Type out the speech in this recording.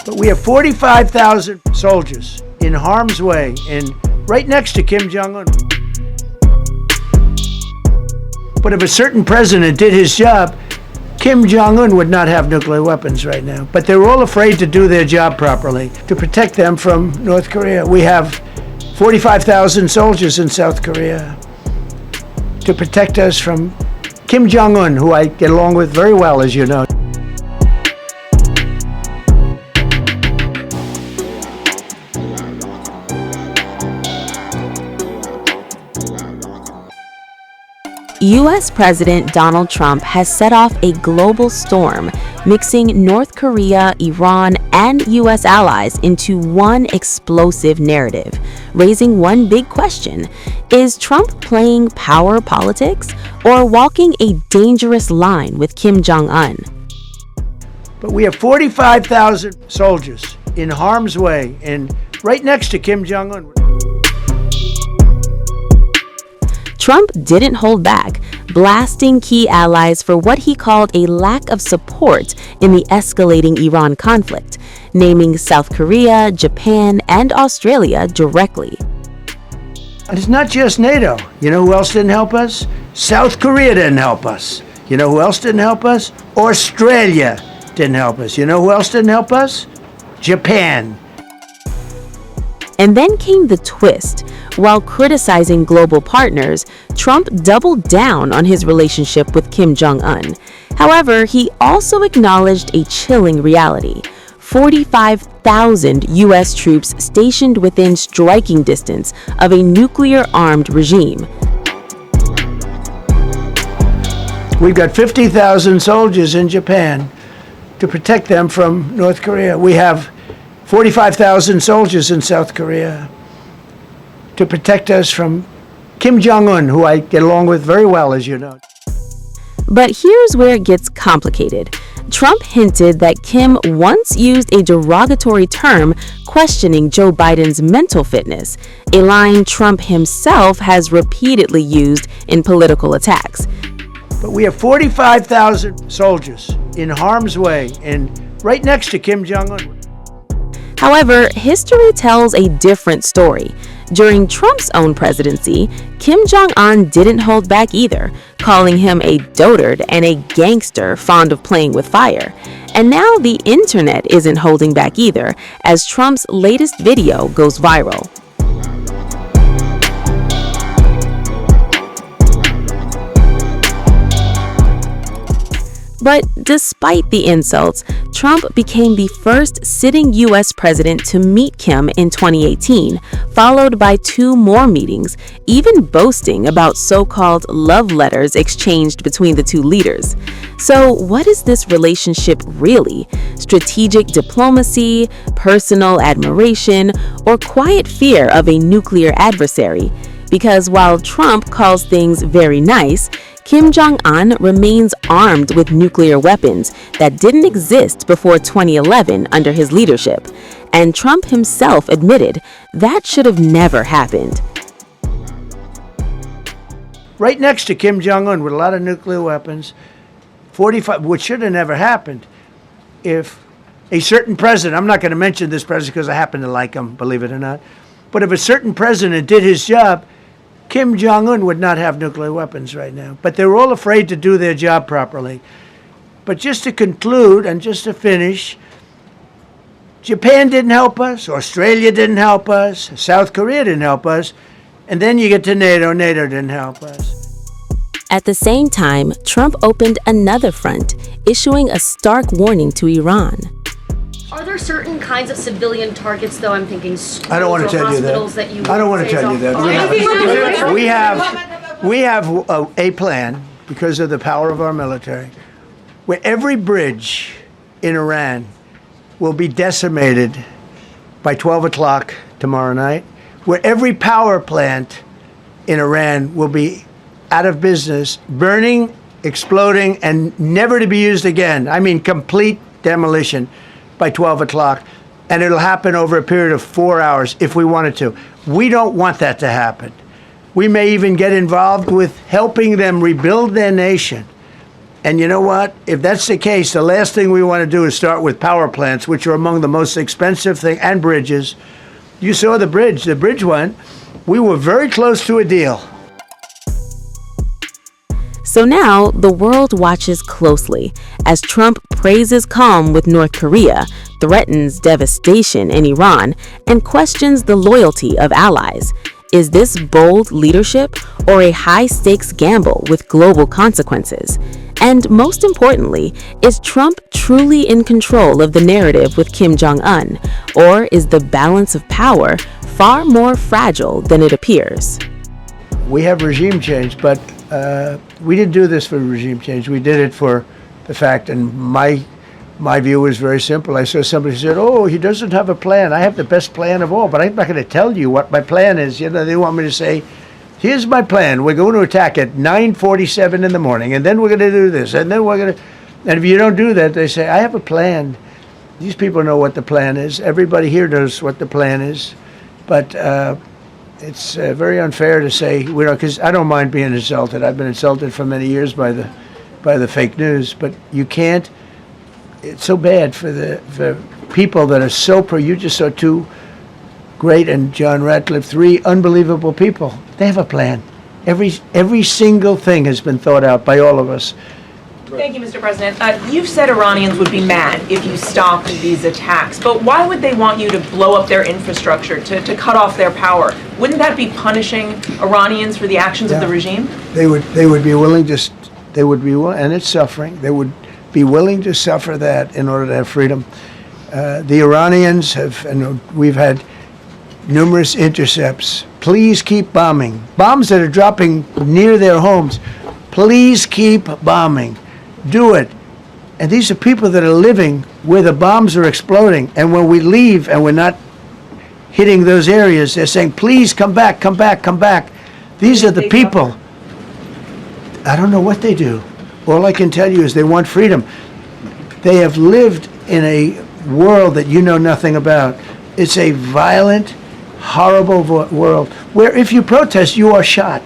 But we have 45,000 soldiers in harm's way and right next to Kim Jong Un. But if a certain president did his job, Kim Jong Un would not have nuclear weapons right now. But they're all afraid to do their job properly, to protect them from North Korea. We have 45,000 soldiers in South Korea to protect us from Kim Jong Un, who I get along with very well, as you know. U.S. President Donald Trump has set off a global storm, mixing North Korea, Iran, and U.S. allies into one explosive narrative, raising one big question: is Trump playing power politics or walking a dangerous line with Kim Jong Un? But we have 45,000 soldiers in harm's way and right next to Kim Jong Un. Trump didn't hold back, blasting key allies for what he called a lack of support in the escalating Iran conflict, naming South Korea, Japan, and Australia directly. And it's not just NATO. You know who else didn't help us? South Korea didn't help us. You know who else didn't help us? Australia didn't help us. You know who else didn't help us? Japan. And then came the twist. While criticizing global partners, Trump doubled down on his relationship with Kim Jong Un. However, he also acknowledged a chilling reality: 45,000 U.S. troops stationed within striking distance of a nuclear-armed regime. We've got 50,000 soldiers in Japan to protect them from North Korea. We have 45,000 soldiers in South Korea to protect us from Kim Jong Un, who I get along with very well, as you know. But here's where it gets complicated. Trump hinted that Kim once used a derogatory term questioning Joe Biden's mental fitness, a line Trump himself has repeatedly used in political attacks. But we have 45,000 soldiers in harm's way and right next to Kim Jong Un. However, history tells a different story. During Trump's own presidency, Kim Jong Un didn't hold back either, calling him a dotard and a gangster fond of playing with fire. And now the internet isn't holding back either, as Trump's latest video goes viral. But despite the insults, Trump became the first sitting U.S. president to meet Kim in 2018, followed by 2 more meetings, even boasting about so-called love letters exchanged between the 2 leaders. So what is this relationship really? Strategic diplomacy, personal admiration, or quiet fear of a nuclear adversary? Because while Trump calls things very nice, Kim Jong Un remains armed with nuclear weapons that didn't exist before 2011 under his leadership. And Trump himself admitted that should have never happened. Right next to Kim Jong Un with a lot of nuclear weapons, 45, which should have never happened if a certain president, I'm not going to mention this president because I happen to like him, believe it or not, but if a certain president did his job, Kim Jong Un would not have nuclear weapons right now. But they're all afraid to do their job properly. But just to conclude and just to finish, Japan didn't help us, Australia didn't help us, South Korea didn't help us, and then you get to NATO, NATO didn't help us. At the same time, Trump opened another front, issuing a stark warning to Iran. Are there certain kinds of civilian targets, though? I'm thinking schools I don't want to or tell you hospitals that. that you I don't want to tell you that. We have a plan because of the power of our military, where every bridge in Iran will be decimated by 12 o'clock tomorrow night, where every power plant in Iran will be out of business, burning, exploding, and never to be used again. I mean, complete demolition by 12 o'clock. And it'll happen over a period of 4 hours if we wanted to. We don't want that to happen. We may even get involved with helping them rebuild their nation And you know what? If that's the case, the last thing we want to do is start with power plants, which are among the most expensive thing, and bridges. You saw the bridge went. We were very close to a deal. So now the world watches closely as Trump praises calm with North Korea, threatens devastation in Iran, and questions the loyalty of allies. Is this bold leadership or a high-stakes gamble with global consequences? And most importantly, is Trump truly in control of the narrative with Kim Jong Un, or is the balance of power far more fragile than it appears? We have regime change, but we didn't do this for regime change. We did it for the fact, and my view was very simple. I saw somebody said, "Oh, he doesn't have a plan. I have the best plan of all, but I'm not going to tell you what my plan is." You know, they want me to say, "Here's my plan. We're going to attack at 9:47 in the morning, and then we're going to do this, and then we're going to." And if you don't do that, they say, "I have a plan." These people know what the plan is. Everybody here knows what the plan is, but it's very unfair to say we don't. Because I don't mind being insulted. I've been insulted for many years by the fake news, but you can't. It's so bad for people that are so pro. You just saw two great, and John Ratcliffe, three unbelievable people. They have a plan. Every single thing has been thought out by all of us. Thank you, Mr. President. You've said Iranians would be mad if you stopped these attacks, but why would they want you to blow up their infrastructure, to cut off their power? Wouldn't that be punishing Iranians for the actions of the regime? They would be willing to, and it's suffering. They would be willing to suffer that in order to have freedom. The Iranians have, and we've had numerous intercepts. Please keep bombing. Bombs that are dropping near their homes. Please keep bombing. Do it. And these are people that are living where the bombs are exploding. And when we leave and we're not hitting those areas, they're saying, please come back, come back, come back. These are the people. I don't know what they do. All I can tell you is they want freedom. They have lived in a world that you know nothing about. It's a violent, horrible world where if you protest, you are shot.